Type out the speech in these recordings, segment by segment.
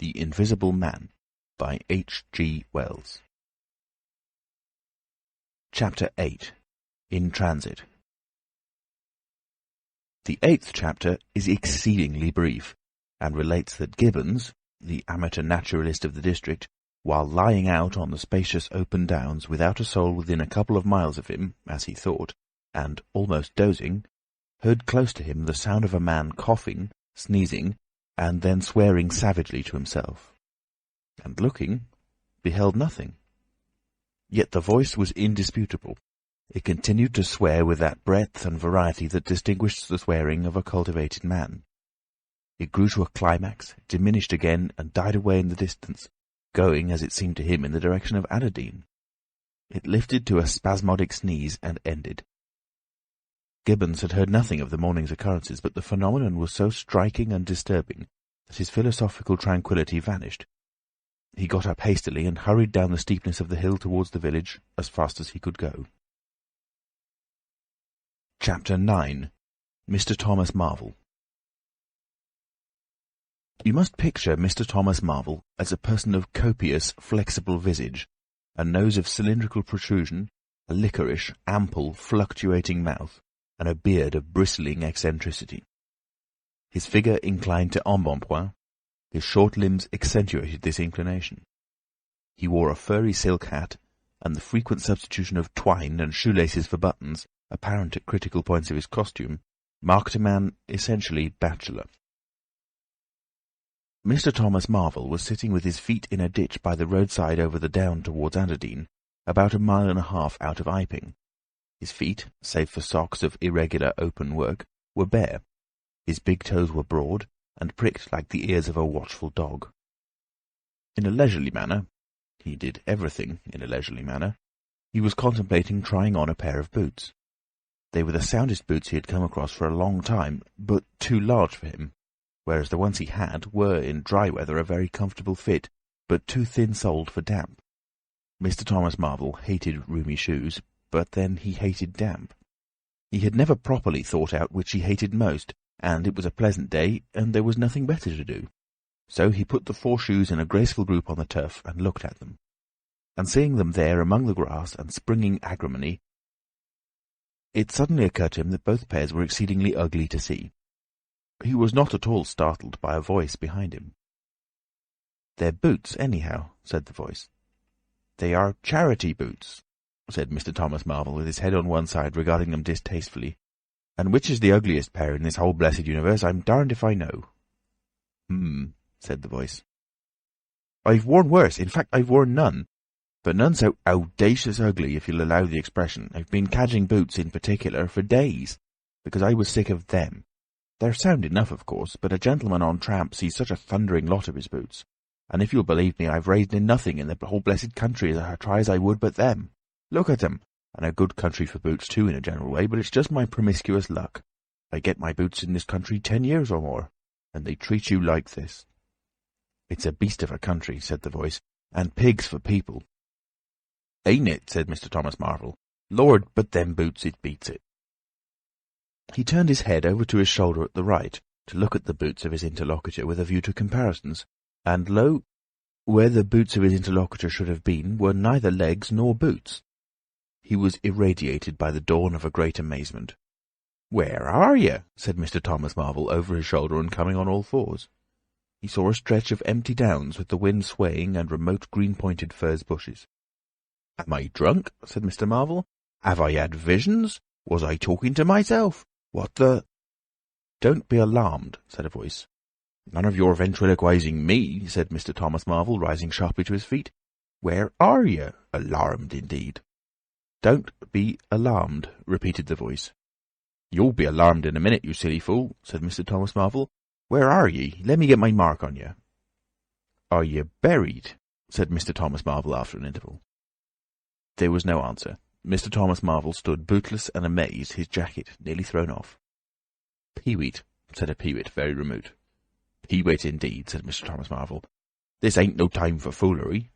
The Invisible Man by H. G. Wells. Chapter 8. In Transit. The 8th chapter is exceedingly brief, and relates that Gibbons, the amateur naturalist of the district, while lying out on the spacious open downs without a soul within a couple of miles of him, as he thought, and almost dozing, heard close to him the sound of a man coughing, sneezing, and then swearing savagely to himself, and looking, beheld nothing. Yet the voice was indisputable. It continued to swear with that breadth and variety that distinguishes the swearing of a cultivated man. It grew to a climax, diminished again, and died away in the distance, going, as it seemed to him, in the direction of Adderdean. It lifted to a spasmodic sneeze, and ended. Gibbons had heard nothing of the morning's occurrences, but the phenomenon was so striking and disturbing that his philosophical tranquillity vanished. He got up hastily and hurried down the steepness of the hill towards the village as fast as he could go. Chapter 9. Mr. Thomas Marvel. You must picture Mr. Thomas Marvel as a person of copious, flexible visage, a nose of cylindrical protrusion, a liquorish, ample, fluctuating mouth, and a beard of bristling eccentricity. His figure inclined to embonpoint. His short limbs accentuated this inclination. He wore a furry silk hat, and the frequent substitution of twine and shoelaces for buttons, apparent at critical points of his costume, marked a man essentially bachelor. Mr. Thomas Marvel was sitting with his feet in a ditch by the roadside over the down towards Adderdean, about 1.5 miles out of Iping. His feet, save for socks of irregular open work, were bare. His big toes were broad, and pricked like the ears of a watchful dog. In a leisurely manner — he did everything in a leisurely manner — he was contemplating trying on a pair of boots. They were the soundest boots he had come across for a long time, but too large for him, whereas the ones he had were, in dry weather, a very comfortable fit, but too thin-soled for damp. Mr. Thomas Marvel hated roomy shoes, but then he hated damp. He had never properly thought out which he hated most, and it was a pleasant day, and there was nothing better to do. So he put the 4 shoes in a graceful group on the turf, and looked at them. And seeing them there among the grass and springing agrimony, it suddenly occurred to him that both pairs were exceedingly ugly to see. He was not at all startled by a voice behind him. "They're boots, anyhow," said the voice. "They are charity boots," said Mr. Thomas Marvel, with his head on one side, regarding them distastefully. "And which is the ugliest pair in this whole blessed universe, I'm darned if I know." Said the voice. "I've worn worse. In fact, I've worn none. But none so audacious ugly, if you'll allow the expression. I've been cadging boots, in particular, for days, because I was sick of them. They're sound enough, of course, but a gentleman on tramp sees such a thundering lot of his boots. And if you'll believe me, I've raised in nothing in the whole blessed country as I try as I would but them. Look at them. And a good country for boots, too, in a general way, but it's just my promiscuous luck. I get my boots in this country 10 years or more, and they treat you like this." "It's a beast of a country," said the voice, "and pigs for people." "Ain't it?" said Mr. Thomas Marvel. "Lord, but them boots, it beats it." He turned his head over to his shoulder at the right, to look at the boots of his interlocutor with a view to comparisons, and lo, where the boots of his interlocutor should have been were neither legs nor boots. He was irradiated by the dawn of a great amazement. "Where are you?" said Mr. Thomas Marvel, over his shoulder and coming on all fours. He saw a stretch of empty downs with the wind swaying and remote green-pointed furze bushes. "Am I drunk?" said Mr. Marvel. "Have I had visions? Was I talking to myself? What the—" "Don't be alarmed," said a voice. "None of your ventriloquizing me," said Mr. Thomas Marvel, rising sharply to his feet. "Where are you? Alarmed, indeed." "Don't be alarmed," repeated the voice. "You'll be alarmed in a minute, you silly fool," said Mr. Thomas Marvel. "Where are ye? Let me get my mark on you." "Are you buried?" said Mr. Thomas Marvel after an interval. There was no answer. Mr. Thomas Marvel stood bootless and amazed, his jacket nearly thrown off. "Peewit," said a peewit very remote. "Peewit, indeed," said Mr. Thomas Marvel. "This ain't no time for foolery."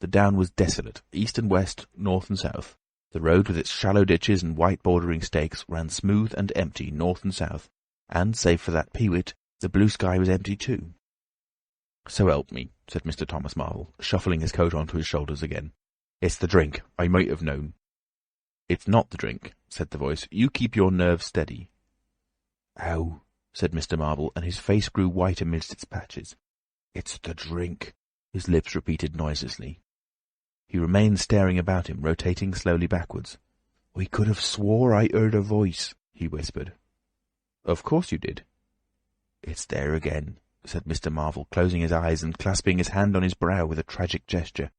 The down was desolate, east and west, north and south. The road, with its shallow ditches and white bordering stakes, ran smooth and empty north and south, and, save for that peewit, the blue sky was empty too. "So help me," said Mr. Thomas Marvel, shuffling his coat onto his shoulders again. "It's the drink. I might have known." "It's not the drink," said the voice. "You keep your nerves steady." "Ow," said Mr. Marvel, and his face grew white amidst its patches. "It's the drink," his lips repeated noiselessly. He remained staring about him, rotating slowly backwards. "I could have swore I heard a voice," he whispered. "Of course you did." "It's there again," said Mr. Marvel, closing his eyes and clasping his hand on his brow with a tragic gesture.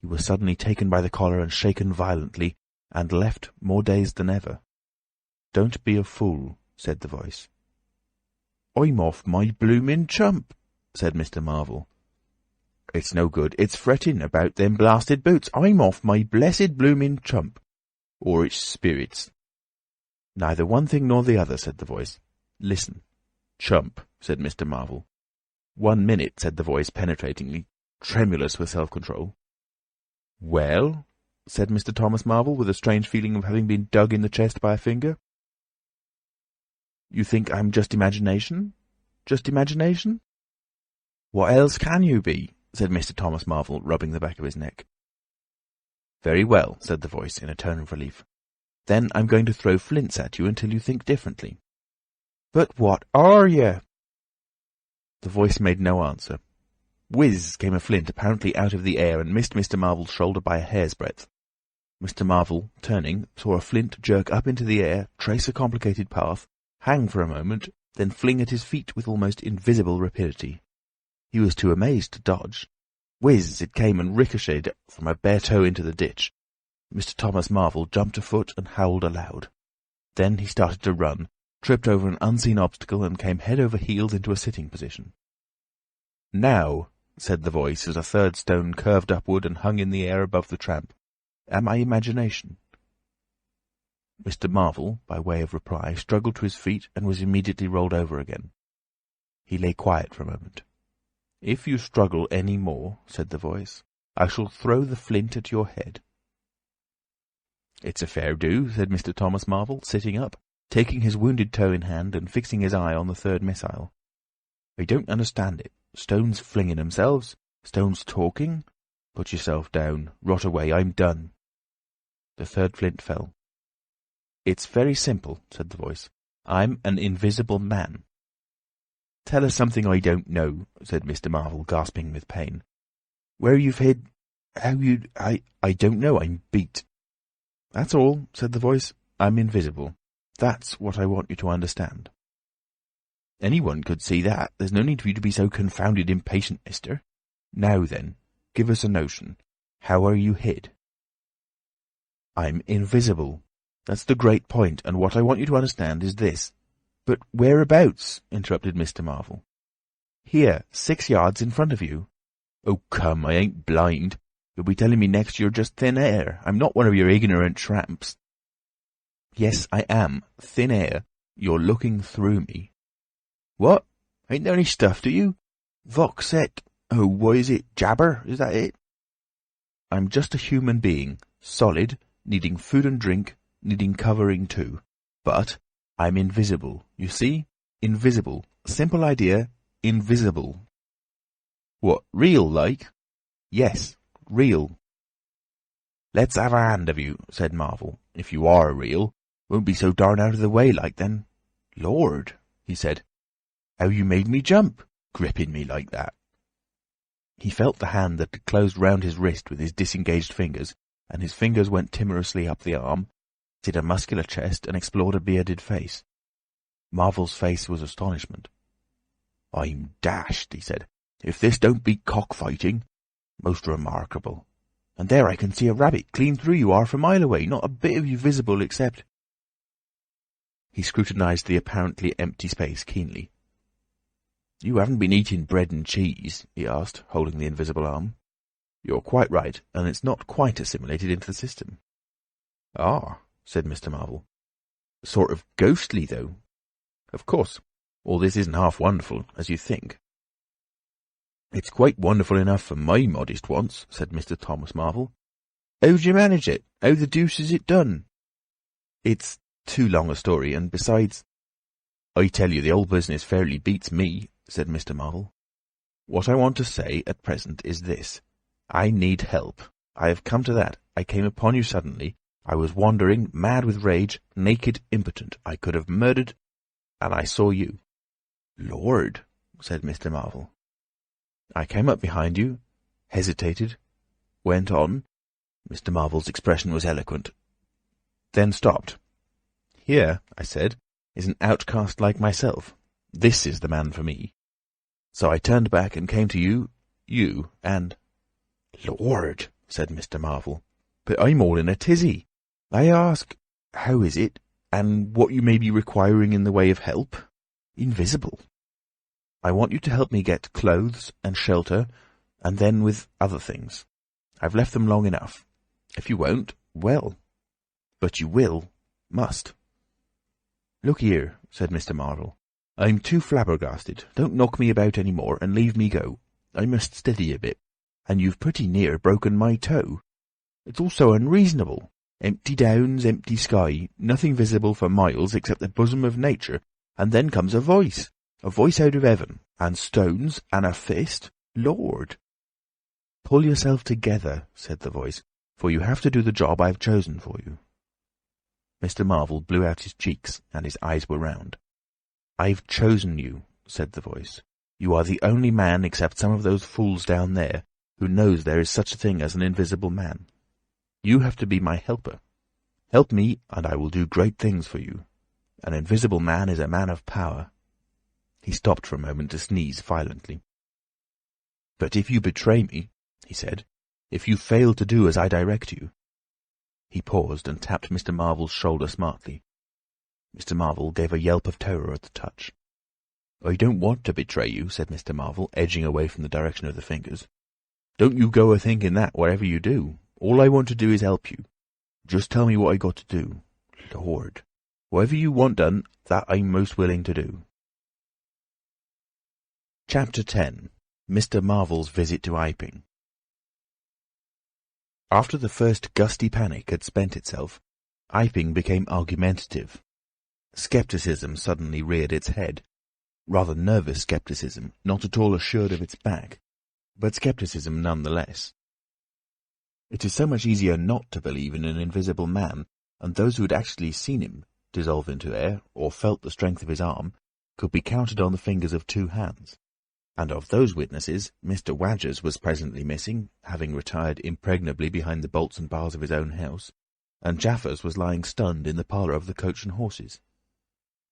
He was suddenly taken by the collar and shaken violently, and left more dazed than ever. "Don't be a fool," said the voice. "I'm off my bloomin' chump," said Mr. Marvel. "It's no good. It's fretting about them blasted boots. I'm off my blessed bloomin' chump. Or it's spirits." "Neither one thing nor the other," said the voice. "Listen." "Chump," said Mr. Marvel. "1 minute," said the voice penetratingly, tremulous with self-control. "Well?" said Mr. Thomas Marvel, with a strange feeling of having been dug in the chest by a finger. "You think I'm just imagination? Just imagination?" "What else can you be?" said Mr. Thomas Marvel, rubbing the back of his neck. "Very well," said the voice, in a tone of relief. "Then I'm going to throw flints at you until you think differently." "But what are you?" The voice made no answer. Whiz came a flint, apparently out of the air, and missed Mr. Marvel's shoulder by a hair's breadth. Mr. Marvel, turning, saw a flint jerk up into the air, trace a complicated path, hang for a moment, then fling at his feet with almost invisible rapidity. He was too amazed to dodge. Whiz it came and ricocheted from a bare toe into the ditch. Mr. Thomas Marvel jumped a foot and howled aloud. Then he started to run, tripped over an unseen obstacle, and came head over heels into a sitting position. "Now," said the voice, as a third stone curved upward and hung in the air above the tramp, "am I imagination?" Mr. Marvel, by way of reply, struggled to his feet and was immediately rolled over again. He lay quiet for a moment. "If you struggle any more," said the voice, "I shall throw the flint at your head." "It's a fair do," said Mr. Thomas Marvel, sitting up, taking his wounded toe in hand and fixing his eye on the third missile. "I don't understand it. Stones flinging themselves, stones talking. Put yourself down. Rot away. I'm done." The third flint fell. "It's very simple," said the voice. "I'm an invisible man." "Tell us something I don't know," said Mr. Marvel, gasping with pain. "Where you've hid... how you... I don't know. I'm beat." "That's all," said the voice. "I'm invisible. That's what I want you to understand." "Anyone could see that. There's no need for you to be so confounded impatient, mister. Now then, give us a notion. How are you hid?" "I'm invisible. That's the great point, and what I want you to understand is this." "But whereabouts?" interrupted Mr. Marvel. "Here, 6 yards in front of you." "Oh, come, I ain't blind. You'll be telling me next you're just thin air. I'm not one of your ignorant tramps." "Yes, I am. Thin air. You're looking through me." "What? Ain't there any stuff to you? Voxet. Oh, what is it? Jabber? Is that it?" "I'm just a human being. Solid. Needing food and drink. Needing covering too. But I'm invisible. You see? Invisible. Simple idea. Invisible." "What, real like?" "Yes, real." "Let's have a hand of you," said Marvel. "If you are real, won't be so darn out of the way like then." "Lord," he said, "how you made me jump, gripping me like that." He felt the hand that had closed round his wrist with his disengaged fingers, and his fingers went timorously up the arm, did a muscular chest, and explored a bearded face. Marvel's face was astonishment. "I'm dashed," he said, "if this don't beat cockfighting. Most remarkable. And there I can see a rabbit clean through you half a mile away, not a bit of you visible except—" He scrutinized the apparently empty space keenly. "You haven't been eating bread and cheese?" he asked, holding the invisible arm. "You're quite right, and it's not quite assimilated into the system." "Ah," said Mr. Marvel. "Sort of ghostly, though. Of course, all this isn't half wonderful, as you think." "It's quite wonderful enough for my modest wants," said Mr. Thomas Marvel. "How'd you manage it? How the deuce is it done?" "It's too long a story, and besides—" "I tell you, the whole business fairly beats me," said Mr. Marvel. What I want to say at present is this. I need help. I have come to that. I came upon you suddenly. I was wandering, mad with rage, naked, impotent. I could have murdered, and I saw you." "Lord," said Mr. Marvel. "I came up behind you, hesitated, went on." Mr. Marvel's expression was eloquent. "Then stopped. 'Here,' I said, 'is an outcast like myself. This is the man for me.' So I turned back and came to you, and—" "Lord," said Mr. Marvel, "but I'm all in a tizzy. I ask, how is it, and what you may be requiring in the way of help? Invisible. I want you to help me get clothes and shelter, and then with other things. I've left them long enough. If you won't, well, but you must." "Look here," said Mr. Marvel, "I'm too flabbergasted. Don't knock me about any more, and leave me go. I must steady a bit, and you've pretty near broken my toe. It's all so unreasonable. Empty downs, empty sky, nothing visible for miles except the bosom of nature, and then comes a voice out of heaven, and stones, and a fist. Lord!" "Pull yourself together," said the voice, "for you have to do the job I've chosen for you." Mr. Marvel blew out his cheeks, and his eyes were round. "I've chosen you," said the voice. "You are the only man, except some of those fools down there, who knows there is such a thing as an invisible man. You have to be my helper. Help me, and I will do great things for you. An invisible man is a man of power." He stopped for a moment to sneeze violently. "But if you betray me," he said, "if you fail to do as I direct you—" He paused and tapped Mr. Marvel's shoulder smartly. Mr. Marvel gave a yelp of terror at the touch. "I don't want to betray you," said Mr. Marvel, edging away from the direction of the fingers. "Don't you go a-thinking that, whatever you do. All I want to do is help you. Just tell me what I got to do. Lord! Whatever you want done, that I'm most willing to do." Chapter 10. Mr. Marvel's Visit to Iping. After the first gusty panic had spent itself, Iping became argumentative. Scepticism suddenly reared its head. Rather nervous scepticism, not at all assured of its back, but scepticism none the less. It is so much easier not to believe in an invisible man, and those who had actually seen him dissolve into air, or felt the strength of his arm, could be counted on the fingers of 2 hands. And of those witnesses, Mr. Wadgers was presently missing, having retired impregnably behind the bolts and bars of his own house, and Jaffers was lying stunned in the parlour of the Coach and Horses.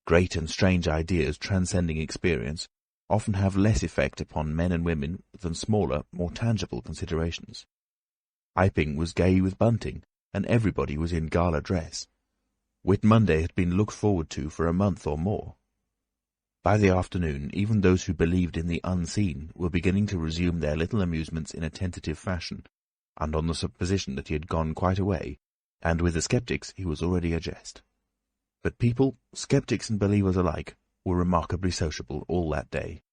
Great and strange ideas transcending experience often have less effect upon men and women than smaller, more tangible considerations. Iping was gay with bunting, and everybody was in gala dress. Whit Monday had been looked forward to for a month or more. By the afternoon, even those who believed in the unseen were beginning to resume their little amusements in a tentative fashion, and on the supposition that he had gone quite away, and with the sceptics he was already a jest. But people, sceptics and believers alike, were remarkably sociable all that day.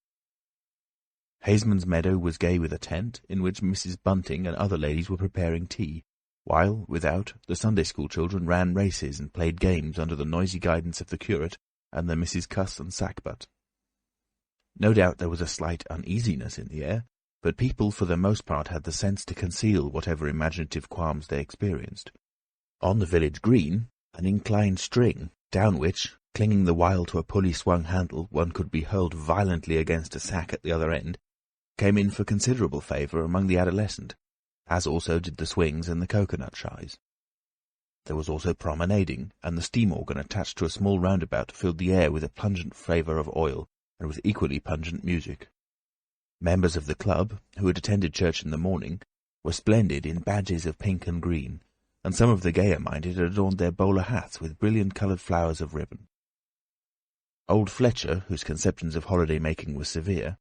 Haysman's Meadow was gay with a tent, in which Mrs. Bunting and other ladies were preparing tea, while, without, the Sunday school children ran races and played games under the noisy guidance of the curate and the Misses Cuss and Sackbut. No doubt there was a slight uneasiness in the air, but people for the most part had the sense to conceal whatever imaginative qualms they experienced. On the village green, an inclined string, down which, clinging the while to a pulley-swung handle, one could be hurled violently against a sack at the other end, came in for considerable favour among the adolescent, as also did the swings and the cocoanut shies. There was also promenading, and the steam organ attached to a small roundabout filled the air with a pungent flavour of oil, and with equally pungent music. Members of the club, who had attended church in the morning, were splendid in badges of pink and green, and some of the gayer-minded had adorned their bowler hats with brilliant-coloured flowers of ribbon. Old Fletcher, whose conceptions of holiday-making were severe,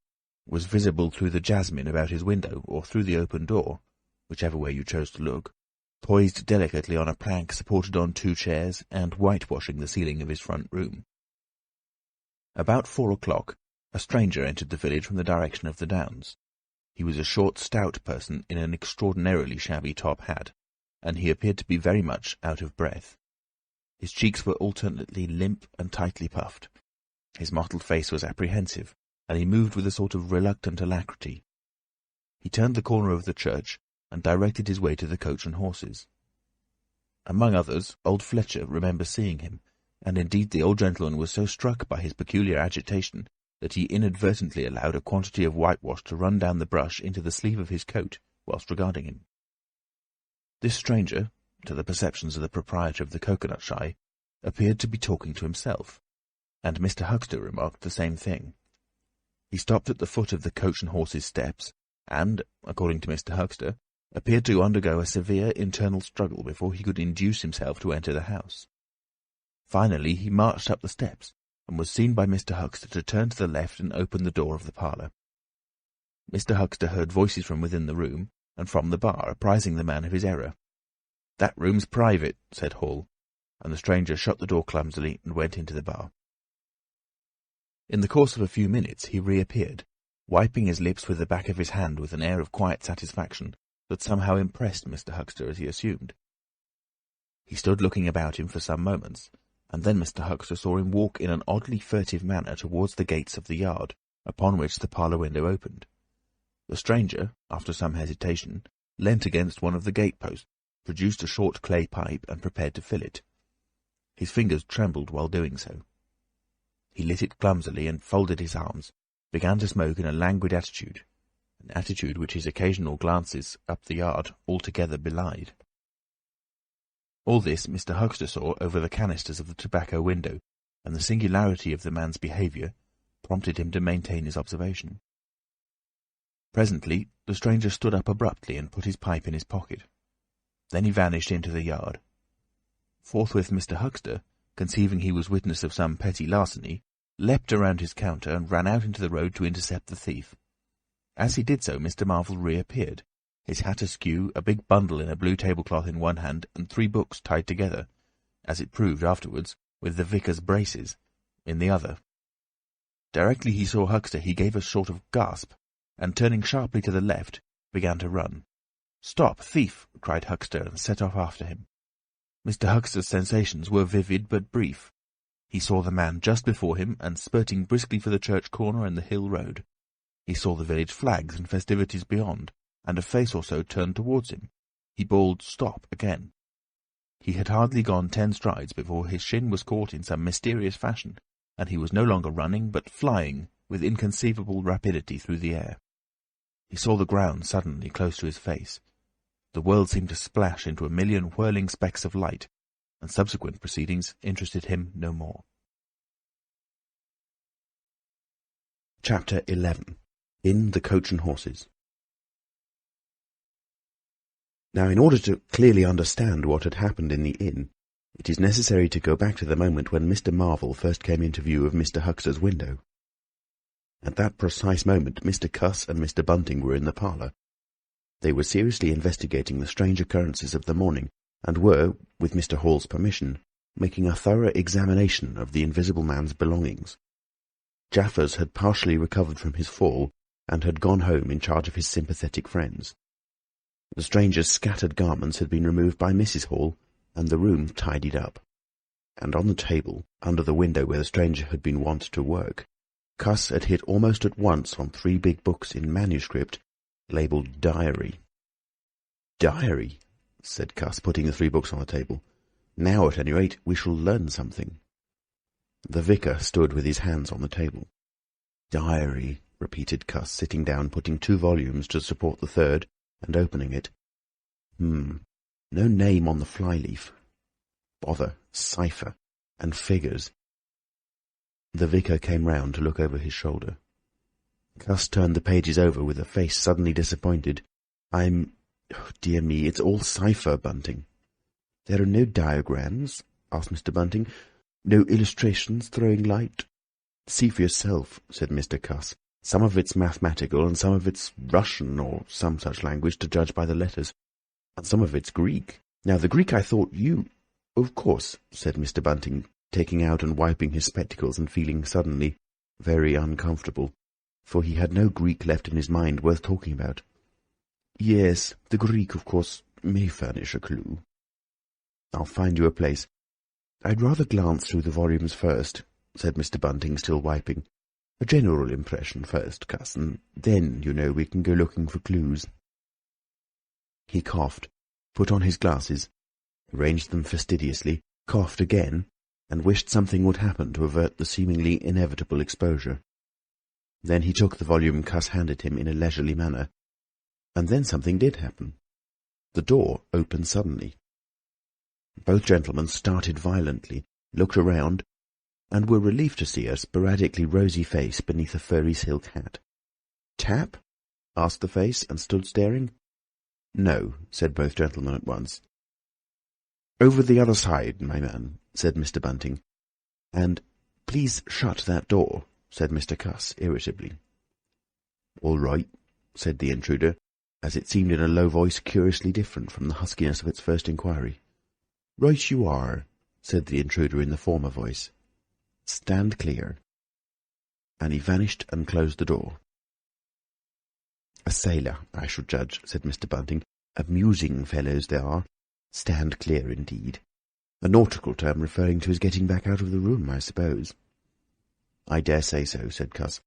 was visible through the jasmine about his window, or through the open door, whichever way you chose to look, poised delicately on a plank supported on 2 chairs, and whitewashing the ceiling of his front room. About 4 o'clock, a stranger entered the village from the direction of the Downs. He was a short, stout person in an extraordinarily shabby top hat, and he appeared to be very much out of breath. His cheeks were alternately limp and tightly puffed. His mottled face was apprehensive, and he moved with a sort of reluctant alacrity. He turned the corner of the church and directed his way to the Coach and Horses. Among others, old Fletcher remembers seeing him, and indeed the old gentleman was so struck by his peculiar agitation that he inadvertently allowed a quantity of whitewash to run down the brush into the sleeve of his coat whilst regarding him. This stranger, to the perceptions of the proprietor of the cocoanut shy, appeared to be talking to himself, and Mr. Huxter remarked the same thing. He stopped at the foot of the Coach and Horses steps, and, according to Mr. Huxter, appeared to undergo a severe internal struggle before he could induce himself to enter the house. Finally he marched up the steps, and was seen by Mr. Huxter to turn to the left and open the door of the parlour. Mr. Huxter heard voices from within the room, and from the bar, apprising the man of his error. "That room's private," said Hall, and the stranger shut the door clumsily and went into the bar. In the course of a few minutes he reappeared, wiping his lips with the back of his hand with an air of quiet satisfaction that somehow impressed Mr. Huxter as he assumed. He stood looking about him for some moments, and then Mr. Huxter saw him walk in an oddly furtive manner towards the gates of the yard, upon which the parlour window opened. The stranger, after some hesitation, leant against one of the gate-posts, produced a short clay pipe, and prepared to fill it. His fingers trembled while doing so. He lit it clumsily and folded his arms, began to smoke in a languid attitude, an attitude which his occasional glances up the yard altogether belied. All this Mr. Huxter saw over the canisters of the tobacco window, and the singularity of the man's behaviour prompted him to maintain his observation. Presently the stranger stood up abruptly and put his pipe in his pocket. Then he vanished into the yard. Forthwith Mr. Huxter, conceiving he was witness of some petty larceny, leapt around his counter and ran out into the road to intercept the thief. As he did so, Mr. Marvel reappeared, his hat askew, a big bundle in a blue tablecloth in one hand, and 3 books tied together, as it proved afterwards, with the vicar's braces, in the other. Directly he saw Huxter he gave a sort of gasp, and turning sharply to the left, began to run. "Stop, thief!" cried Huxter, and set off after him. Mr. Huxter's sensations were vivid but brief. He saw the man just before him, and spurting briskly for the church corner and the hill road. He saw the village flags and festivities beyond, and a face or so turned towards him. He bawled "Stop!" again. He had hardly gone 10 strides before his shin was caught in some mysterious fashion, and he was no longer running, but flying with inconceivable rapidity through the air. He saw the ground suddenly close to his face. The world seemed to splash into a million whirling specks of light, and subsequent proceedings interested him no more. Chapter 11. In the Coach and Horses. Now, in order to clearly understand what had happened in the inn, it is necessary to go back to the moment when Mr. Marvel first came into view of Mr. Huxter's window. At that precise moment Mr. Cuss and Mr. Bunting were in the parlour. They were seriously investigating the strange occurrences of the morning, and were, with Mr. Hall's permission, making a thorough examination of the invisible man's belongings. Jaffers had partially recovered from his fall, and had gone home in charge of his sympathetic friends. The stranger's scattered garments had been removed by Mrs. Hall, and the room tidied up. And on the table, under the window where the stranger had been wont to work, Cuss had hit almost at once on 3 big books in manuscript, labelled Diary. "Diary," said Cuss, putting the 3 books on the table. "Now, at any rate, we shall learn something." The vicar stood with his hands on the table. "Diary," repeated Cuss, sitting down, putting 2 volumes to support the 3rd, and opening it. No name on the flyleaf. Bother, cipher, and figures. The vicar came round to look over his shoulder. Cuss turned the pages over with a face suddenly disappointed. Oh, dear me, it's all cipher, Bunting." "There are no diagrams?" asked Mr. Bunting. "No illustrations throwing light?" "See for yourself," said Mr. Cuss. "Some of it's mathematical, and some of it's Russian, or some such language, to judge by the letters. And some of it's Greek. Now, the Greek I thought you—" "Of course," said Mr. Bunting, taking out and wiping his spectacles and feeling suddenly very uncomfortable, for he had no Greek left in his mind worth talking about. "Yes, the Greek, of course, may furnish a clue." "I'll find you a place." "I'd rather glance through the volumes first," said Mr. Bunting, still wiping. A general impression first, cousin. Then, you know, we can go looking for clues." He coughed, put on his glasses, arranged them fastidiously, coughed again, and wished something would happen to avert the seemingly inevitable exposure. Then he took the volume Cuss handed him in a leisurely manner, and then something did happen. The door opened suddenly. Both gentlemen started violently, looked around, and were relieved to see a sporadically rosy face beneath a furry silk hat. "Tap?" asked the face, and stood staring. "No," said both gentlemen at once. "Over the other side, my man," said Mr. Bunting. "And please shut that door," said Mr. Cuss irritably. "All right," said the intruder, as it seemed in a low voice curiously different from the huskiness of its first inquiry. "Right you are," said the intruder in the former voice. "Stand clear." And he vanished and closed the door. "A sailor, I should judge," said Mr. Bunting. "Amusing fellows they are. Stand clear, indeed. A nautical term referring to his getting back out of the room, I suppose." "I dare say so," said Cuss.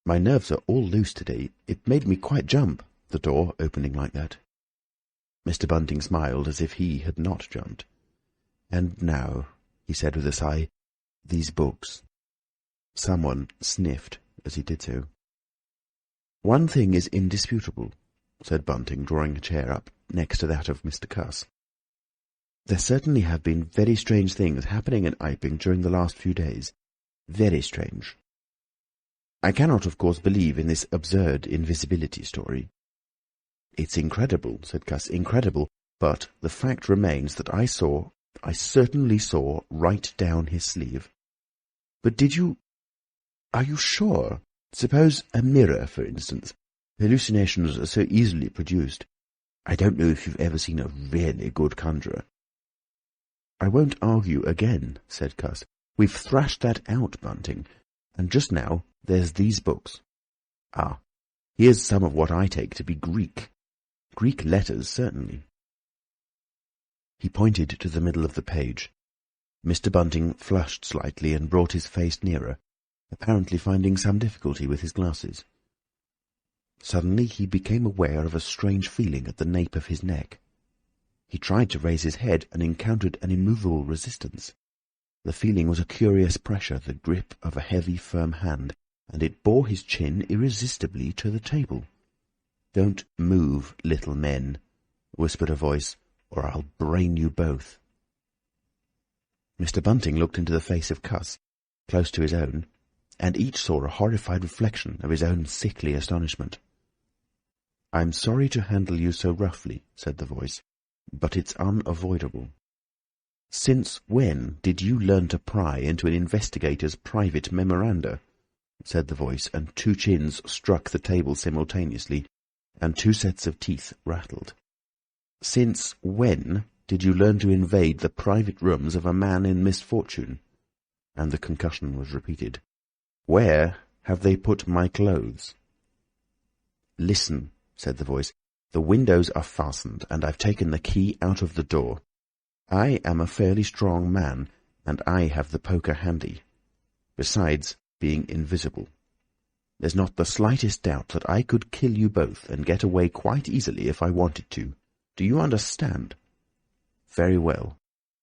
"My nerves are all loose today. It made me quite jump, the door opening like that." Mr. Bunting smiled as if he had not jumped. "And now," he said with a sigh, "these books." Someone sniffed as he did so. "One thing is indisputable," said Bunting, drawing a chair up next to that of Mr. Cuss. "There certainly have been very strange things happening in Iping during the last few days. Very strange. I cannot, of course, believe in this absurd invisibility story." "It's incredible," said Cuss, "incredible, but the fact remains that I certainly saw right down his sleeve." "But did you... Are you sure? Suppose a mirror, for instance. Hallucinations are so easily produced. I don't know if you've ever seen a really good conjurer." "I won't argue again," said Cuss. "We've thrashed that out, Bunting. And just now there's these books. Ah, here's some of what I take to be Greek. Greek letters, certainly." He pointed to the middle of the page. Mr. Bunting flushed slightly and brought his face nearer, apparently finding some difficulty with his glasses. Suddenly he became aware of a strange feeling at the nape of his neck. He tried to raise his head and encountered an immovable resistance. The feeling was a curious pressure, the grip of a heavy, firm hand, and it bore his chin irresistibly to the table. "Don't move, little men," whispered a voice, "or I'll brain you both." Mr. Bunting looked into the face of Cuss, close to his own, and each saw a horrified reflection of his own sickly astonishment. "I'm sorry to handle you so roughly," said the voice, "but it's unavoidable. Since when did you learn to pry into an investigator's private memoranda?" said the voice, and two chins struck the table simultaneously, and two sets of teeth rattled. "Since when did you learn to invade the private rooms of a man in misfortune?" And the concussion was repeated. "Where have they put my clothes?" "Listen," said the voice. "The windows are fastened, and I've taken the key out of the door. I am a fairly strong man, and I have the poker handy, besides being invisible. There's not the slightest doubt that I could kill you both and get away quite easily if I wanted to. Do you understand? Very well.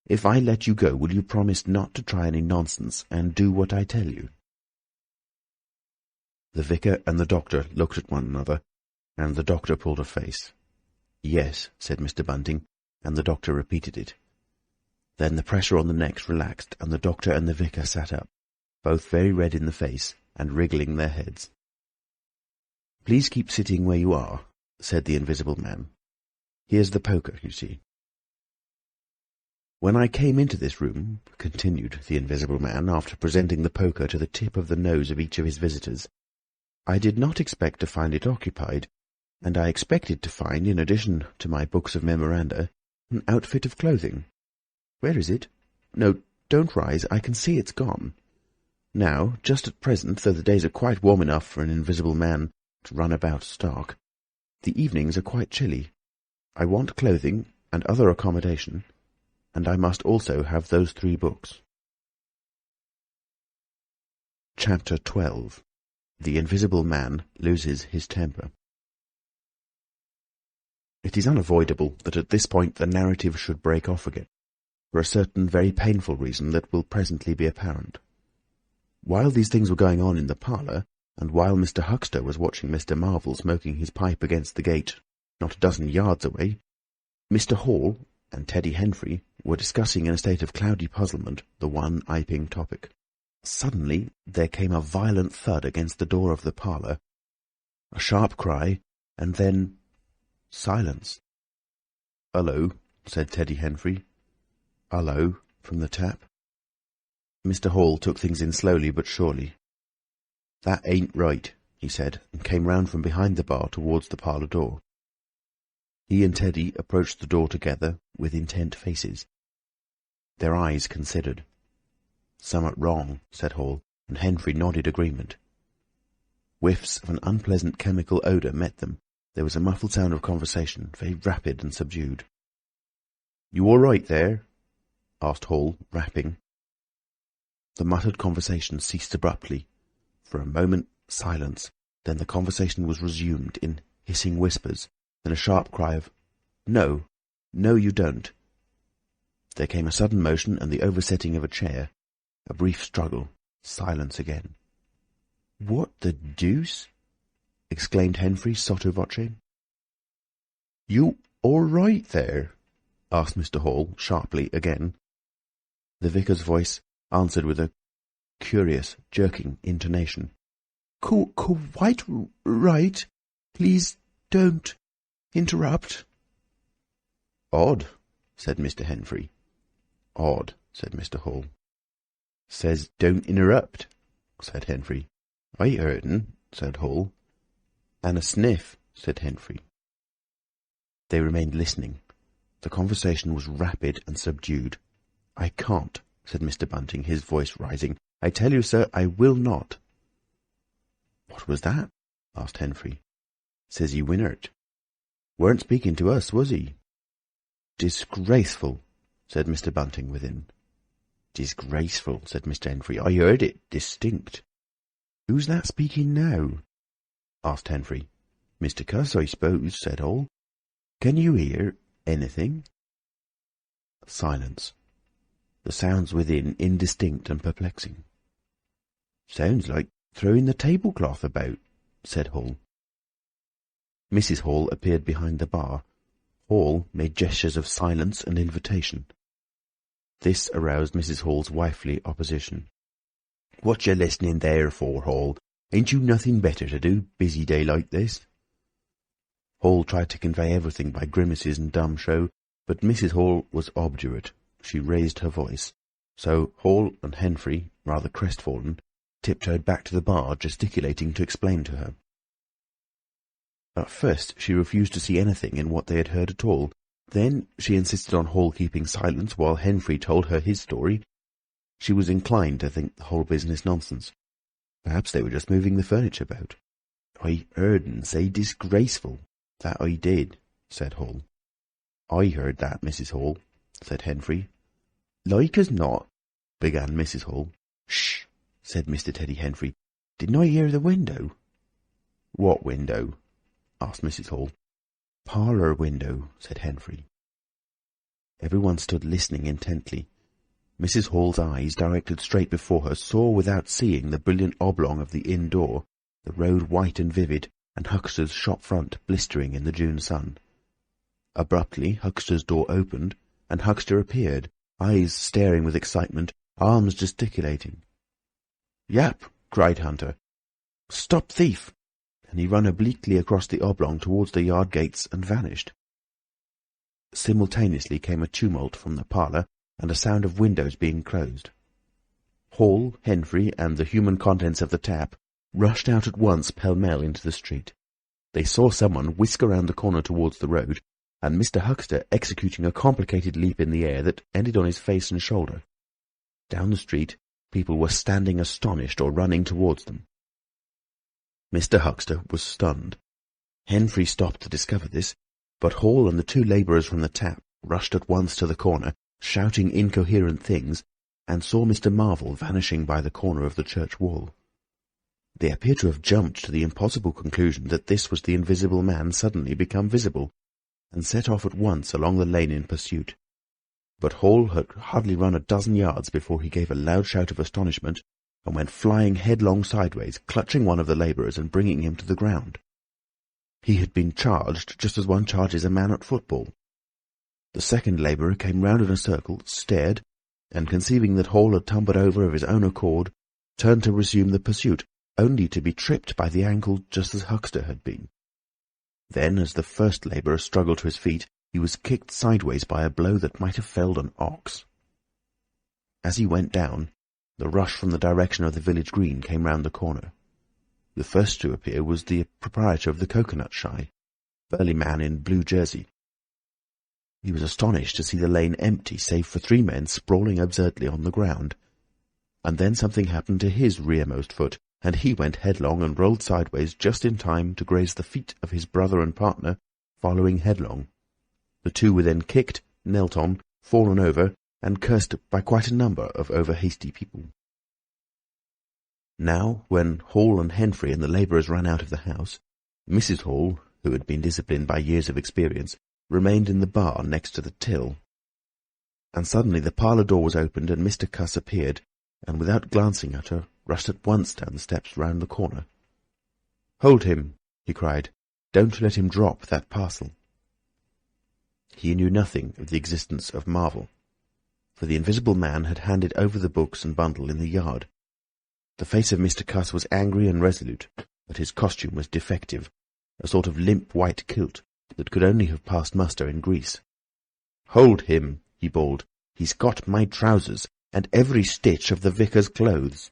If I let you go, will you promise not to try any nonsense and do what I tell you?" The vicar and the doctor looked at one another, and the doctor pulled a face. "Yes," said Mr. Bunting, and the doctor repeated it. Then the pressure on the necks relaxed, and the doctor and the vicar sat up, both very red in the face and wriggling their heads. "Please keep sitting where you are," said the invisible man. "Here's the poker, you see." "When I came into this room," continued the invisible man, after presenting the poker to the tip of the nose of each of his visitors, "I did not expect to find it occupied, and I expected to find, in addition to my books of memoranda, an outfit of clothing. Where is it? No, don't rise, I can see it's gone. Now, just at present, though the days are quite warm enough for an invisible man to run about stark, the evenings are quite chilly. I want clothing and other accommodation, and I must also have those 3 books. Chapter 12. The Invisible Man Loses His Temper. It is unavoidable that at this point the narrative should break off again, for a certain very painful reason that will presently be apparent. While these things were going on in the parlour, and while Mr. Huxter was watching Mr. Marvel smoking his pipe against the gate not a dozen yards away, Mr. Hall and Teddy Henfrey were discussing in a state of cloudy puzzlement the one Iping topic. Suddenly there came a violent thud against the door of the parlour, a sharp cry, and then silence. "Hullo," said Teddy Henfrey. "Hullo," from the tap. Mr. Hall took things in slowly but surely. "That ain't right," he said, and came round from behind the bar towards the parlour door. He and Teddy approached the door together, with intent faces. Their eyes considered. "Summat wrong," said Hall, and Henfrey nodded agreement. Whiffs of an unpleasant chemical odour met them. There was a muffled sound of conversation, very rapid and subdued. "You all right there?" asked Hall, rapping. The muttered conversation ceased abruptly. For a moment, silence. Then the conversation was resumed in hissing whispers. Then a sharp cry of, "No, no, you don't." There came a sudden motion and the oversetting of a chair. A brief struggle. Silence again. "What the deuce?" exclaimed Henfrey sotto voce. "You all right there?" asked Mr. Hall sharply again. The vicar's voice answered with a curious, jerking intonation. Quite right. Please don't interrupt." "Odd," said Mr. Henfrey. "Odd," said Mr. Hall. "Says don't interrupt," said Henfrey. "I heard'n," said Hall. "And a sniff," said Henfrey. They remained listening. The conversation was rapid and subdued. "I can't," said Mr. Bunting, his voice rising. "I tell you, sir, I will not." "What was that?" asked Henfrey. "Says he winnert. Weren't speaking to us, was he?" "Disgraceful," said Mr. Bunting within. "Disgraceful," said Mr. Henfrey. "I heard it distinct." "Who's that speaking now?" asked Henfrey. "Mr. Cuss, I suppose," said Hall. "Can you hear anything?" Silence. The sounds within indistinct and perplexing. "Sounds like throwing the tablecloth about," said Hall. Mrs. Hall appeared behind the bar. Hall made gestures of silence and invitation. This aroused Mrs. Hall's wifely opposition. "What you listening there for, Hall? Ain't you nothing better to do, busy day like this?" Hall tried to convey everything by grimaces and dumb show, but Mrs. Hall was obdurate. She raised her voice. So Hall and Henfrey, rather crestfallen, tiptoed back to the bar, gesticulating to explain to her. At first she refused to see anything in what they had heard at all. Then she insisted on Hall keeping silence while Henfrey told her his story. She was inclined to think the whole business nonsense. Perhaps they were just moving the furniture about. "I heard'n say disgraceful. That I did," said Hall. "I heard that, Mrs. Hall," said Henfrey. "Like as not," began Mrs. Hall. "Shh!" said Mr. Teddy Henfrey. "Didn't I hear the window?" "What window?" asked Mrs. Hall. "Parlour window," said Henfrey. Everyone stood listening intently. Mrs. Hall's eyes, directed straight before her, saw without seeing the brilliant oblong of the inn door, the road white and vivid, and Huxter's shop front blistering in the June sun. Abruptly Huxter's door opened, and Huxter appeared, eyes staring with excitement, arms gesticulating. "Yap!" cried Hunter. "Stop thief!" and he ran obliquely across the oblong towards the yard gates and vanished. Simultaneously came a tumult from the parlour and a sound of windows being closed. Hall, Henfrey, and the human contents of the tap rushed out at once pell-mell into the street. They saw someone whisk around the corner towards the road, and Mr. Huxter executing a complicated leap in the air that ended on his face and shoulder. Down the street, people were standing astonished or running towards them. Mr. Huxter was stunned. Henfrey stopped to discover this, but Hall and the two labourers from the tap rushed at once to the corner, shouting incoherent things, and saw Mr. Marvel vanishing by the corner of the church wall. They appeared to have jumped to the impossible conclusion that this was the Invisible Man suddenly become visible, and set off at once along the lane in pursuit. But Hall had hardly run a dozen yards before he gave a loud shout of astonishment and went flying headlong sideways, clutching one of the labourers and bringing him to the ground. He had been charged just as one charges a man at football. The second labourer came round in a circle, stared, and conceiving that Hall had tumbled over of his own accord, turned to resume the pursuit, only to be tripped by the ankle just as Huckster had been. Then, as the first labourer struggled to his feet, he was kicked sideways by a blow that might have felled an ox. As he went down, the rush from the direction of the village green came round the corner. The first to appear was the proprietor of the coconut shy, burly man in blue jersey. He was astonished to see the lane empty save for 3 men sprawling absurdly on the ground. And then something happened to his rearmost foot, and he went headlong and rolled sideways just in time to graze the feet of his brother and partner, following headlong. The two were then kicked, knelt on, fallen over, and cursed by quite a number of over-hasty people. Now, when Hall and Henfrey and the labourers ran out of the house, Mrs. Hall, who had been disciplined by years of experience, remained in the bar next to the till. And suddenly the parlour door was opened and Mr. Cuss appeared, and without glancing at her, rushed at once down the steps round the corner. "Hold him!" he cried. "Don't let him drop that parcel." He knew nothing of the existence of Marvel, for the Invisible Man had handed over the books and bundle in the yard. The face of Mr. Cuss was angry and resolute, but his costume was defective, a sort of limp white kilt that could only have passed muster in Greece. "Hold him!" he bawled. "He's got my trousers, and every stitch of the vicar's clothes."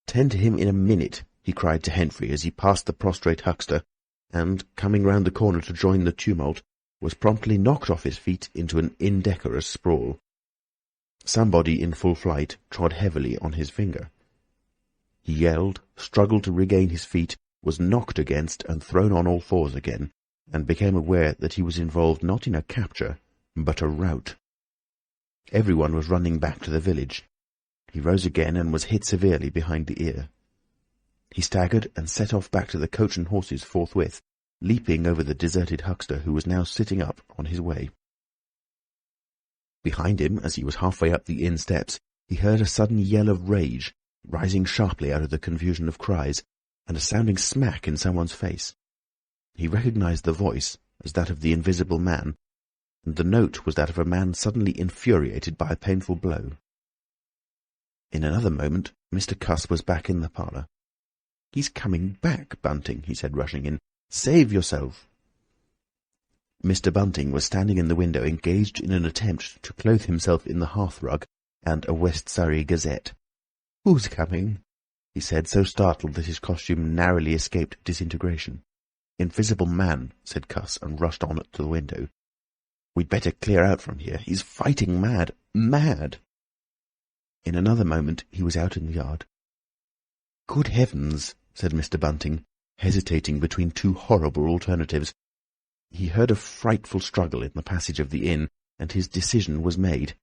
"Tend to him in a minute," he cried to Henfrey as he passed the prostrate huckster, and, coming round the corner to join the tumult, was promptly knocked off his feet into an indecorous sprawl. Somebody in full flight trod heavily on his finger. He yelled, struggled to regain his feet, was knocked against and thrown on all fours again, and became aware that he was involved not in a capture, but a rout. Everyone was running back to the village. He rose again and was hit severely behind the ear. He staggered and set off back to the coach and horses forthwith, leaping over the deserted huckster who was now sitting up on his way. Behind him, as he was halfway up the inn steps, he heard a sudden yell of rage, rising sharply out of the confusion of cries, and a sounding smack in someone's face. He recognized the voice as that of the Invisible Man, and the note was that of a man suddenly infuriated by a painful blow. In another moment Mr. Cuss was back in the parlour. "He's coming back, Bunting," he said, rushing in. "Save yourself." Mr. Bunting was standing in the window, engaged in an attempt to clothe himself in the hearth-rug and a West Surrey Gazette. "Who's coming?" he said, so startled that his costume narrowly escaped disintegration. "Invisible Man," said Cuss, and rushed on to the window. "We'd better clear out from here. He's fighting mad. Mad!" In another moment he was out in the yard. "Good heavens!" said Mr. Bunting, hesitating between 2 horrible alternatives. He heard a frightful struggle in the passage of the inn, and his decision was made.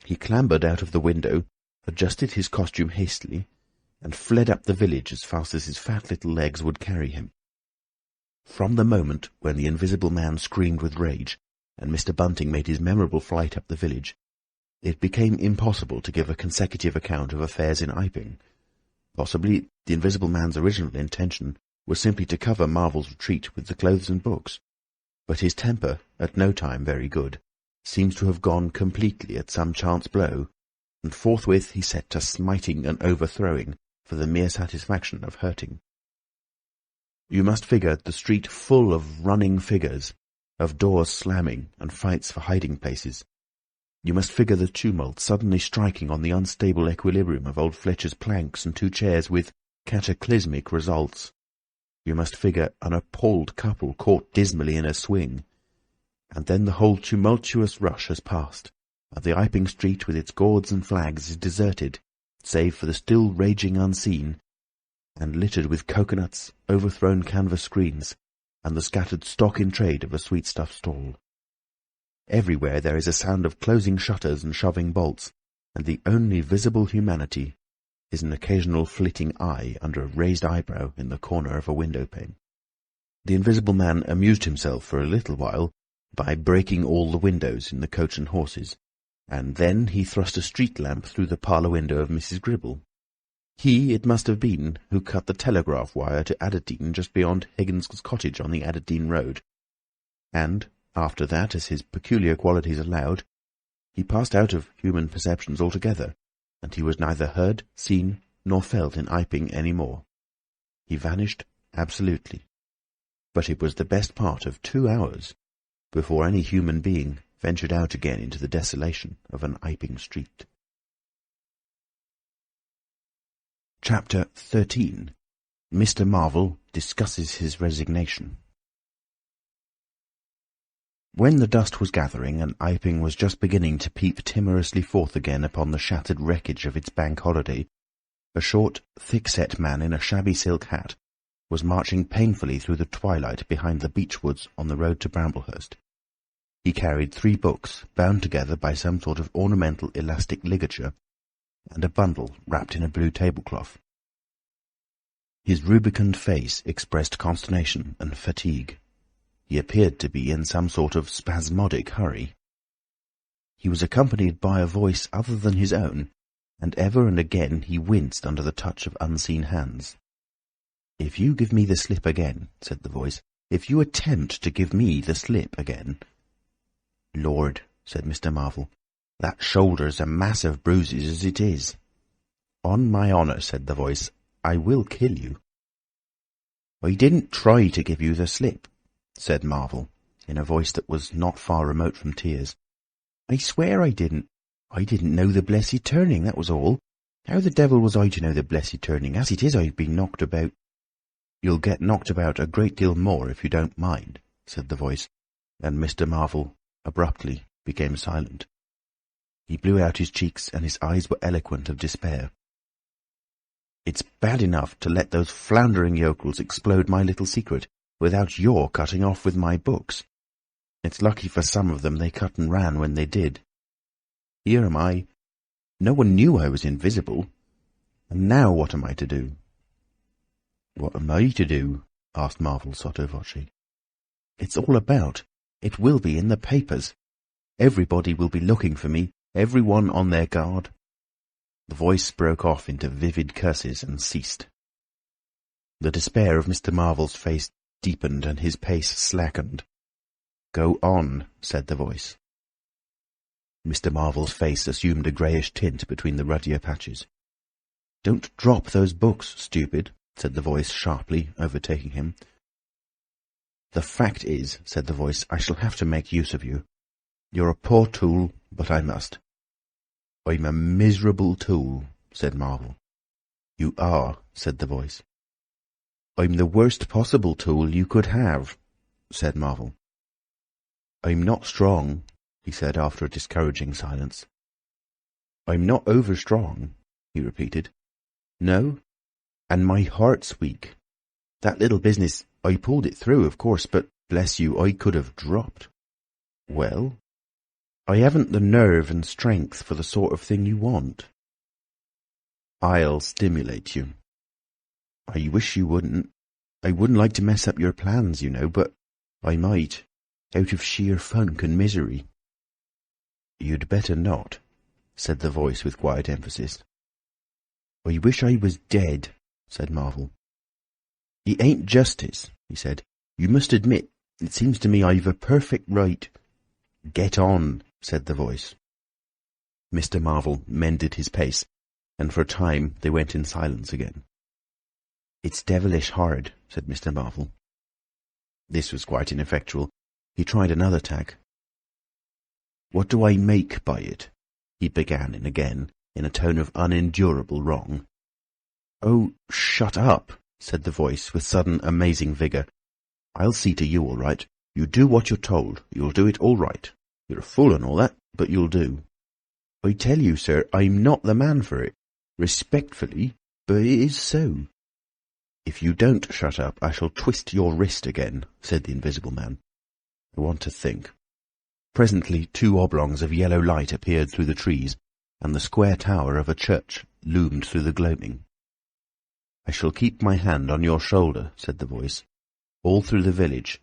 He clambered out of the window, adjusted his costume hastily, and fled up the village as fast as his fat little legs would carry him. From the moment when the Invisible Man screamed with rage, and Mr. Bunting made his memorable flight up the village, it became impossible to give a consecutive account of affairs in Iping. Possibly the Invisible Man's original intention was simply to cover Marvel's retreat with the clothes and books, but his temper, at no time very good, seems to have gone completely at some chance blow, and forthwith he set to smiting and overthrowing for the mere satisfaction of hurting. You must figure the street full of running figures, of doors slamming and fights for hiding places. You must figure the tumult suddenly striking on the unstable equilibrium of old Fletcher's planks and 2 chairs with cataclysmic results. You must figure an appalled couple caught dismally in a swing. And then the whole tumultuous rush has passed, and the Iping street with its gourds and flags is deserted, save for the still raging unseen, and littered with coconuts, overthrown canvas screens, and the scattered stock in trade of a sweetstuff stall. Everywhere there is a sound of closing shutters and shoving bolts, and the only visible humanity is an occasional flitting eye under a raised eyebrow in the corner of a window pane. The Invisible Man amused himself for a little while by breaking all the windows in the Coach and Horses, and then he thrust a street lamp through the parlour window of Mrs. Gribble. He, it must have been, who cut the telegraph wire to Adderdean just beyond Higgins's cottage on the Adderdean road. And, after that, as his peculiar qualities allowed, he passed out of human perceptions altogether, and he was neither heard, seen, nor felt in Iping any more. He vanished absolutely. But it was the best part of 2 hours before any human being ventured out again into the desolation of an Iping street. Chapter 13. Mr. Marvel discusses his resignation. When the dust was gathering and Iping was just beginning to peep timorously forth again upon the shattered wreckage of its bank holiday, a short, thick-set man in a shabby silk hat was marching painfully through the twilight behind the beech woods on the road to Bramblehurst. He carried 3 books, bound together by some sort of ornamental elastic ligature, and a bundle wrapped in a blue tablecloth. His rubicund face expressed consternation and fatigue. He appeared to be in some sort of spasmodic hurry. He was accompanied by a voice other than his own, and ever and again he winced under the touch of unseen hands. "If you give me the slip again," said the voice, "if you attempt to give me the slip again—" "Lord," said Mr. Marvel, "that shoulder's a mass of bruises as it is." "On my honour," said the voice, "I will kill you." "I didn't try to give you the slip," said Marvel, in a voice that was not far remote from tears. "I swear I didn't. I didn't know the blessed turning, that was all. How the devil was I to know the blessed turning? As it is, I've been knocked about." "You'll get knocked about a great deal more if you don't mind," said the voice, and Mr. Marvel abruptly became silent. He blew out his cheeks, and his eyes were eloquent of despair. "It's bad enough to let those floundering yokels explode my little secret without your cutting off with my books. It's lucky for some of them they cut and ran when they did. Here am I. No one knew I was invisible. And now what am I to do?" "What am I to do?" asked Marvel sotto voce. "It's all about. It will be in the papers. Everybody will be looking for me, everyone on their guard." The voice broke off into vivid curses and ceased. The despair of Mr. Marvel's face deepened and his pace slackened. "Go on," said the voice. Mr. Marvel's face assumed a greyish tint between the ruddier patches. "Don't drop those books, stupid," said the voice sharply, overtaking him. "The fact is," said the voice, "I shall have to make use of you. You're a poor tool, but I must." "I'm a miserable tool," said Marvel. "You are," said the voice. "I'm the worst possible tool you could have," said Marvel. "I'm not strong," he said after a discouraging silence. "I'm not over-strong," he repeated. "No? And my heart's weak. That little business, I pulled it through, of course, but, bless you, I could have dropped." "Well?" "I haven't the nerve and strength for the sort of thing you want." "I'll stimulate you." "I wish you wouldn't. I wouldn't like to mess up your plans, you know, but I might, out of sheer funk and misery." "You'd better not," said the voice with quiet emphasis. "I wish I was dead," said Marvel. "It ain't justice," he said. "You must admit, it seems to me I've a perfect right—" "Get on," said the voice. Mr. Marvel mended his pace, and for a time they went in silence again. "It's devilish hard," said Mr. Marvel. This was quite ineffectual. He tried another tack. "What do I make by it?" he began again, in a tone of unendurable wrong. "Oh, shut up," said the voice, with sudden amazing vigour. "I'll see to you all right. You do what you're told. You'll do it all right. You're a fool and all that, but you'll do. I tell you, sir, I'm not the man for it. Respectfully, but it is so." "If you don't shut up, I shall twist your wrist again," said the Invisible Man. "I want to think." Presently 2 oblongs of yellow light appeared through the trees, and the square tower of a church loomed through the gloaming. "I shall keep my hand on your shoulder," said the voice, "all through the village.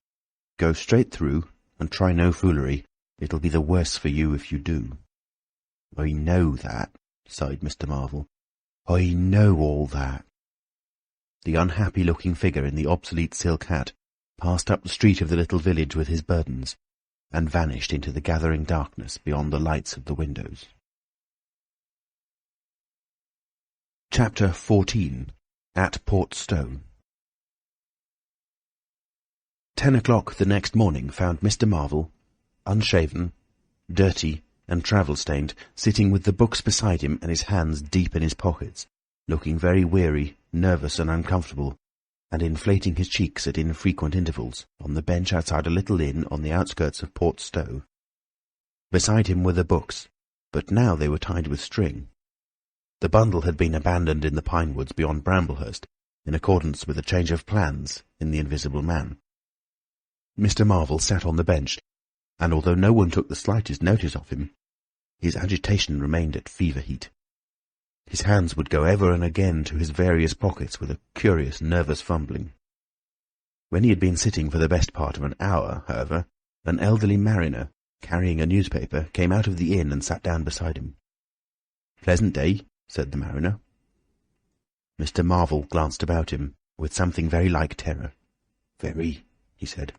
Go straight through, and try no foolery. It'll be the worse for you if you do." "I know that," sighed Mr. Marvel. "I know all that." The unhappy-looking figure in the obsolete silk hat passed up the street of the little village with his burdens, and vanished into the gathering darkness beyond the lights of the windows. Chapter 14. At Port Stowe. 10 o'clock the next morning found Mr. Marvel, unshaven, dirty, and travel-stained, sitting with the books beside him and his hands deep in his pockets, looking very weary, nervous, and uncomfortable, and inflating his cheeks at infrequent intervals, on the bench outside a little inn on the outskirts of Port Stowe. Beside him were the books, but now they were tied with string. The bundle had been abandoned in the pine woods beyond Bramblehurst, in accordance with a change of plans in the Invisible Man. Mr. Marvel sat on the bench, and although no one took the slightest notice of him, his agitation remained at fever heat. His hands would go ever and again to his various pockets with a curious, nervous fumbling. When he had been sitting for the best part of an hour, however, an elderly mariner, carrying a newspaper, came out of the inn and sat down beside him. "Pleasant day," said the mariner. Mr. Marvel glanced about him, with something very like terror. "Very," he said.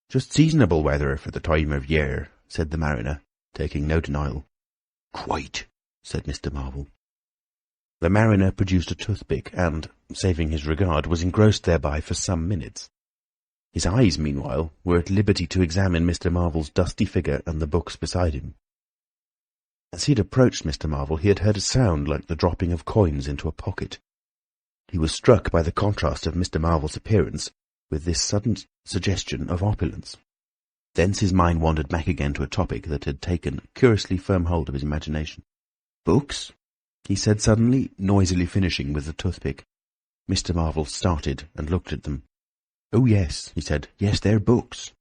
"Just seasonable weather for the time of year," said the mariner, taking no denial. "Quite," said Mr. Marvel. The mariner produced a toothpick and, saving his regard, was engrossed thereby for some minutes. His eyes, meanwhile, were at liberty to examine Mr. Marvel's dusty figure and the books beside him. As he had approached Mr. Marvel, he had heard a sound like the dropping of coins into a pocket. He was struck by the contrast of Mr. Marvel's appearance with this sudden suggestion of opulence. Thence his mind wandered back again to a topic that had taken curiously firm hold of his imagination. "Books?" he said suddenly, noisily finishing with the toothpick. Mr. Marvel started and looked at them. "Oh, yes," he said. "Yes, they're books."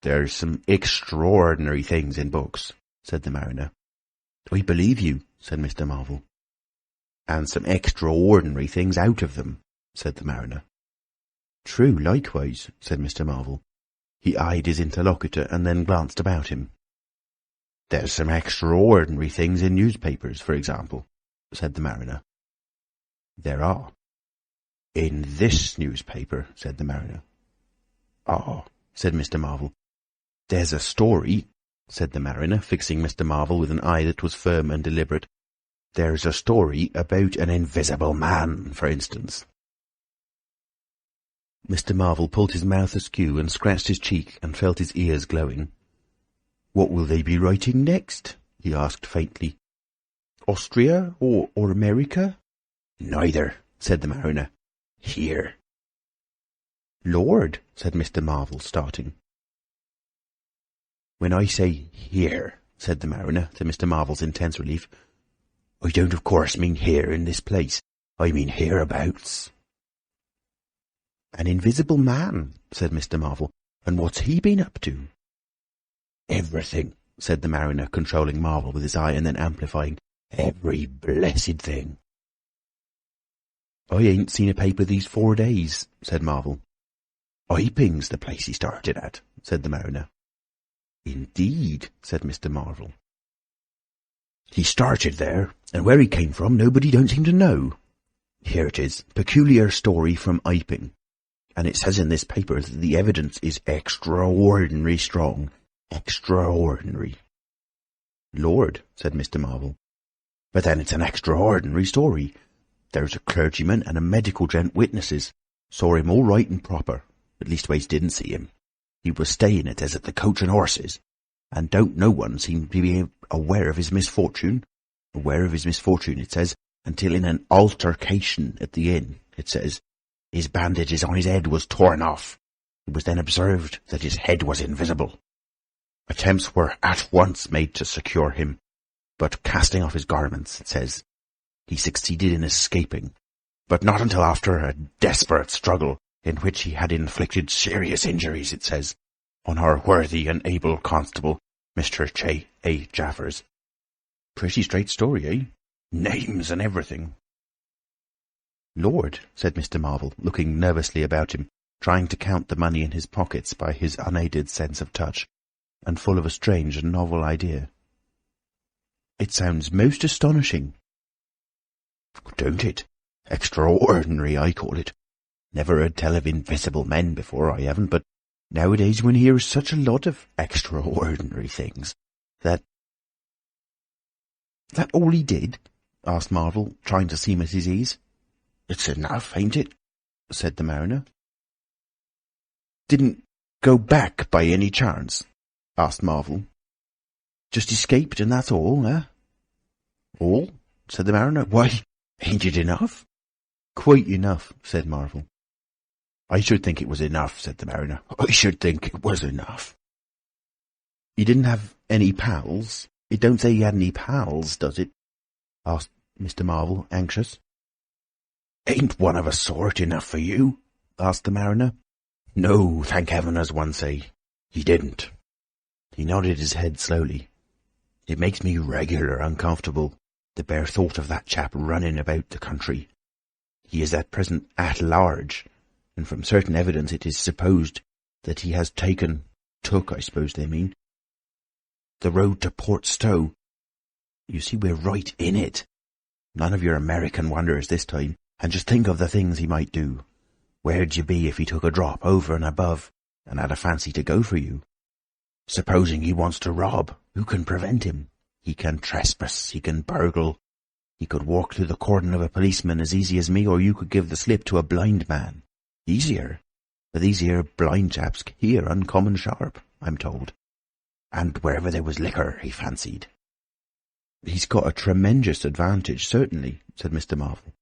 "There's some extraordinary things in books," said the mariner. "I believe you," said Mr. Marvel. "And some extraordinary things out of them," said the mariner. "True, likewise," said Mr. Marvel. He eyed his interlocutor and then glanced about him. "There's some extraordinary things in newspapers, for example," said the mariner. "There are." "In this newspaper," said the mariner. "Ah," said Mr. Marvel. "There's a story," said the mariner, fixing Mr. Marvel with an eye that was firm and deliberate. "There's a story about an invisible man, for instance." Mr. Marvel pulled his mouth askew and scratched his cheek and felt his ears glowing. "What will they be writing next?" he asked faintly. "Austria or America?" "Neither," said the mariner. "Here." "Lord," said Mr. Marvel, starting. "When I say here," said the mariner, to Mr. Marvel's intense relief, "I don't of course mean here in this place. I mean hereabouts." "An invisible man," said Mr. Marvel. "And what's he been up to?" "Everything," said the mariner, controlling Marvel with his eye and then amplifying. "Every blessed thing." "I ain't seen a paper these 4 days," said Marvel. "Iping's the place he started at," said the mariner. "Indeed," said Mr. Marvel. "He started there, and where he came from nobody don't seem to know. Here it is, peculiar story from Iping, and it says in this paper that the evidence is extraordinary strong. Extraordinary." "Lord," said Mr. Marvel. "But then it's an extraordinary story. There's a clergyman and a medical gent witnesses. Saw him all right and proper. At leastways didn't see him. He was staying, it says, at the Coach and Horses, and don't no one seem to be aware of his misfortune. Aware of his misfortune, it says, until in an altercation at the inn, it says, his bandages on his head was torn off. It was then observed that his head was invisible. Attempts were at once made to secure him, but casting off his garments, it says, he succeeded in escaping, but not until after a desperate struggle in which he had inflicted serious injuries, it says, on our worthy and able constable, Mr. J. A. Jaffers. Pretty straight story, eh? Names and everything." "Lord," said Mr. Marvel, looking nervously about him, trying to count the money in his pockets by his unaided sense of touch, and full of a strange and novel idea. "It sounds most astonishing." "Don't it? Extraordinary, I call it. Never heard tell of invisible men before, I haven't, but nowadays one hears such a lot of extraordinary things that—" "That all he did?" asked Marvel, trying to seem at his ease. "It's enough, ain't it?" said the mariner. "Didn't go back by any chance?" asked Marvel. "Just escaped and that's all, eh?" "All?" said the mariner. "Why, ain't it enough?" "Quite enough," said Marvel. "I should think it was enough," said the mariner. "I should think it was enough." "He didn't have any pals? It don't say he had any pals, does it?" asked Mr. Marvel, anxious. "Ain't one of a sort enough for you?" asked the mariner. "No, thank heaven, as one say. He didn't." He nodded his head slowly. "It makes me regular uncomfortable, the bare thought of that chap running about the country. He is at present at large, and from certain evidence it is supposed that he has took, I suppose they mean, the road to Port Stowe. You see, we're right in it. None of your American wonders this time, and just think of the things he might do. Where'd you be if he took a drop over and above, and had a fancy to go for you? Supposing he wants to rob, who can prevent him? He can trespass, he can burgle. He could walk through the cordon of a policeman as easy as me, or you could give the slip to a blind man. Easier. But these here blind chaps hear uncommon sharp, I'm told. And wherever there was liquor, he fancied." "He's got a tremendous advantage, certainly," said Mr. Marvel.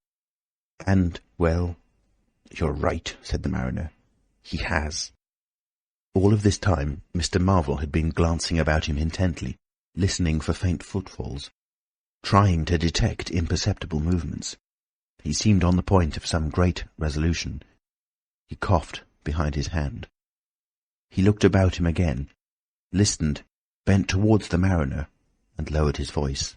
"And, well, you're right," said the mariner. "He has." All of this time Mr. Marvel had been glancing about him intently, listening for faint footfalls, trying to detect imperceptible movements. He seemed on the point of some great resolution. He coughed behind his hand. He looked about him again, listened, bent towards the mariner, and lowered his voice.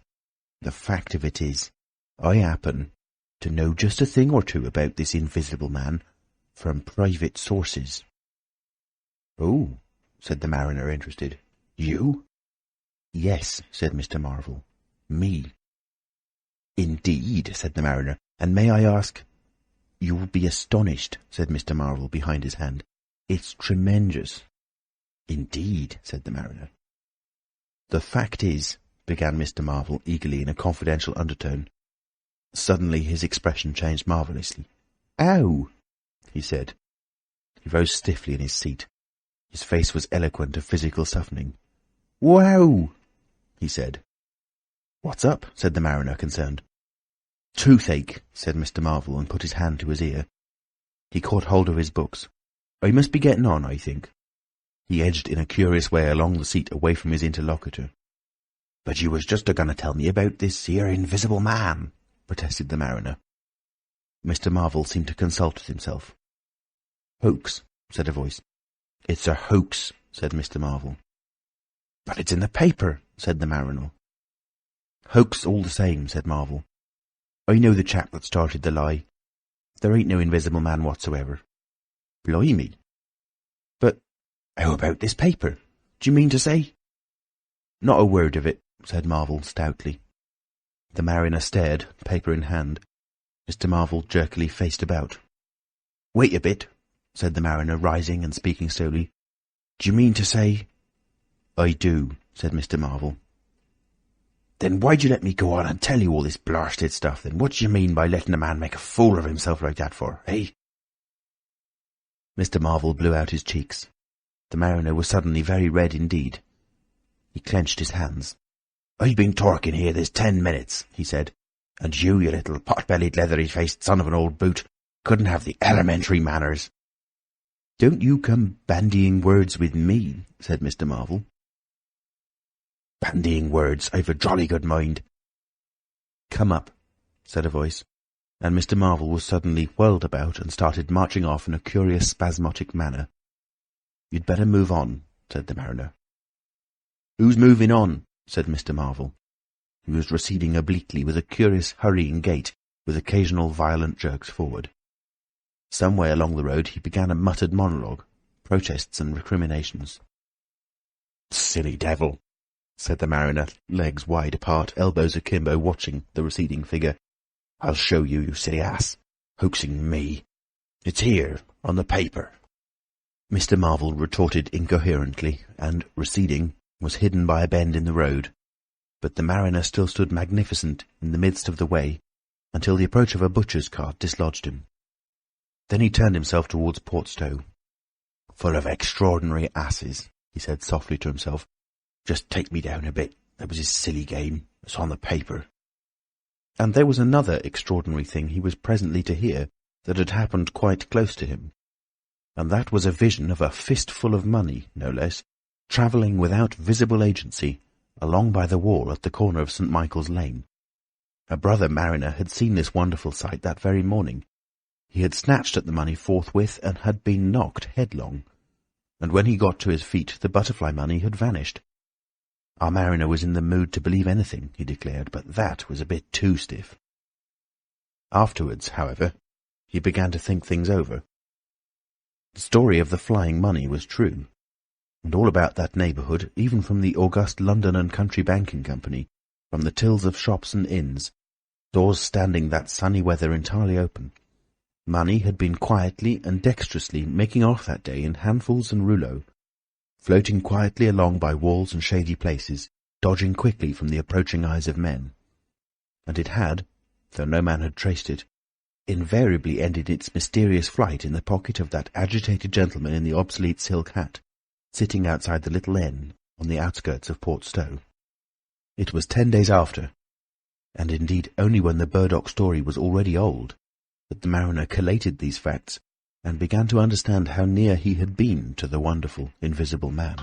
"The fact of it is, I happen to know just a thing or two about this invisible man from private sources." "Oh," said the mariner, interested. "You?" "Yes," said Mr. Marvel. "Me." "Indeed," said the mariner. "And may I ask—" "You'll be astonished," said Mr. Marvel behind his hand. "It's tremendous." "Indeed," said the mariner. "The fact is," began Mr. Marvel eagerly in a confidential undertone. Suddenly his expression changed marvellously. "Ow!" he said. He rose stiffly in his seat. His face was eloquent of physical suffering. "Wow!" he said. "What's up?" said the mariner, concerned. "Toothache," said Mr. Marvel, and put his hand to his ear. He caught hold of his books. "I must be getting on, I think." He edged in a curious way along the seat away from his interlocutor. "But you was just a-going to tell me about this here invisible man," protested the mariner. Mr. Marvel seemed to consult with himself. "Hoax," said a voice. "It's a hoax," said Mr. Marvel. "But it's in the paper," said the mariner. "Hoax all the same," said Marvel. "I know the chap that started the lie. There ain't no invisible man whatsoever." "Blimey! But how about this paper? Do you mean to say—" "Not a word of it," said Marvel stoutly. The mariner stared, paper in hand. Mr. Marvel jerkily faced about. "Wait a bit," said the mariner, rising and speaking slowly. "Do you mean to say—" "I do," said Mr. Marvel. "Then why'd you let me go on and tell you all this blasted stuff, then? What do you mean by letting a man make a fool of himself like that for, eh?" Mr. Marvel blew out his cheeks. The mariner was suddenly very red indeed. He clenched his hands. "I've been talking here this 10 minutes," he said, "and you little pot-bellied, leathery-faced son of an old boot, couldn't have the elementary manners." "Don't you come bandying words with me," said Mr. Marvel. "Bandying words! I've a jolly good mind." "Come up," said a voice, and Mr. Marvel was suddenly whirled about and started marching off in a curious spasmodic manner. "You'd better move on," said the mariner. "Who's moving on?" said Mr. Marvel. He was receding obliquely with a curious hurrying gait, with occasional violent jerks forward. Some way along the road he began a muttered monologue, protests and recriminations. "Silly devil," said the mariner, legs wide apart, elbows akimbo, watching the receding figure. "I'll show you, you silly ass. Hoaxing me. It's here, on the paper." Mr. Marvel retorted incoherently, and, receding, was hidden by a bend in the road. But the mariner still stood magnificent in the midst of the way, until the approach of a butcher's cart dislodged him. Then he turned himself towards Portstowe. "Full of extraordinary asses," he said softly to himself. "Just take me down a bit. That was his silly game. It's on the paper." And there was another extraordinary thing he was presently to hear that had happened quite close to him. And that was a vision of a fistful of money, no less, travelling without visible agency along by the wall at the corner of St. Michael's Lane. A brother mariner had seen this wonderful sight that very morning. He had snatched at the money forthwith and had been knocked headlong. And when he got to his feet, the butterfly money had vanished. Our mariner was in the mood to believe anything, he declared, but that was a bit too stiff. Afterwards, however, he began to think things over. The story of the flying money was true, and all about that neighbourhood, even from the august London and Country Banking Company, from the tills of shops and inns, doors standing that sunny weather entirely open, money had been quietly and dexterously making off that day in handfuls and rouleaux, floating quietly along by walls and shady places, dodging quickly from the approaching eyes of men. And it had, though no man had traced it, invariably ended its mysterious flight in the pocket of that agitated gentleman in the obsolete silk hat, sitting outside the little inn on the outskirts of Portstowe. It was 10 days after, and indeed only when the Burdock story was already old, that the mariner collated these facts and began to understand how near he had been to the wonderful invisible man.